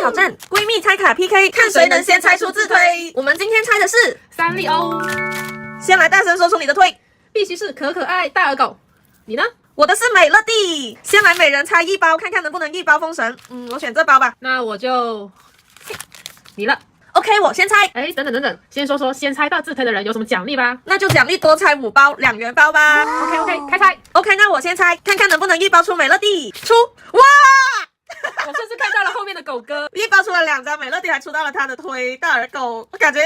挑战闺蜜猜卡 PK， 看谁能先猜出自推。我们今天猜的是3粒欧，先来大声说出你的推。必须是可爱大耳狗。你呢？我的是美乐蒂。先来每人猜一包，看看能不能一包封神。我选这包吧。那我就你了。OK， 我先猜。哎，等等，先说说先猜到自推的人有什么奖励吧。那就奖励多猜5包2元包吧。OK， 开猜。OK， 那我先猜，看看能不能一包出美乐蒂。出，哇！我甚至看到了后面的狗哥，一包出了2张，美乐蒂还出到了他的推大耳狗，我感觉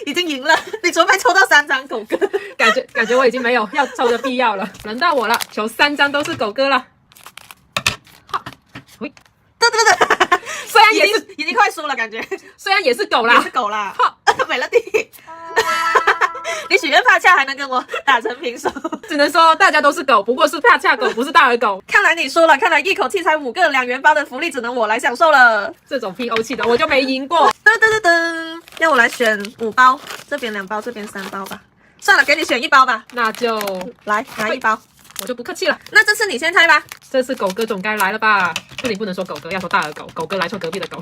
已经赢了。你除非抽到3张狗哥，感觉我已经没有要抽的必要了。轮到我了，求3张都是狗哥了。好，喂，对，虽然已经快输了，感觉虽然也是狗啦，也是狗啦。好，美乐蒂。你许愿帕恰还能跟我打成平手，只能说大家都是狗，不过是帕恰狗，不是大耳狗。看来你输了，看来一口气猜5个2元包的福利只能我来享受了。这种拼欧气的我就没赢过。噔，让我来选5包，这边2包，这边3包吧。算了，给你选1包吧。那就来拿1包，我就不客气了。那这次你先猜吧。这次狗哥总该来了吧？不能说狗哥，要说大耳狗。狗哥来错隔壁的狗。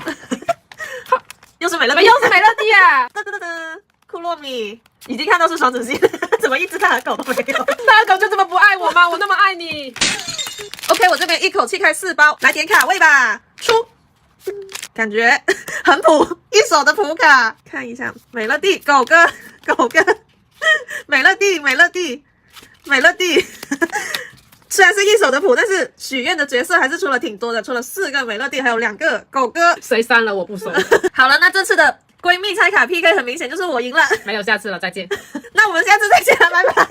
又是美乐蒂，又是美乐蒂啊！噔，库洛米已经看到是双子星，怎么一只大耳狗都没有？大耳狗就这么不爱我吗？我那么爱你。OK， 我这边一口气开4包，来点卡位吧。出，感觉很普，一手的普卡。看一下，美乐蒂，狗哥，美乐蒂。虽然是一手的普，但是许愿的角色还是出了挺多的，出了4个美乐蒂，还有2个狗哥。谁删了我不说。好了，那这次的闺蜜猜卡 PK 很明显就是我赢了。没有下次了，再见。那我们下次再见了，拜拜。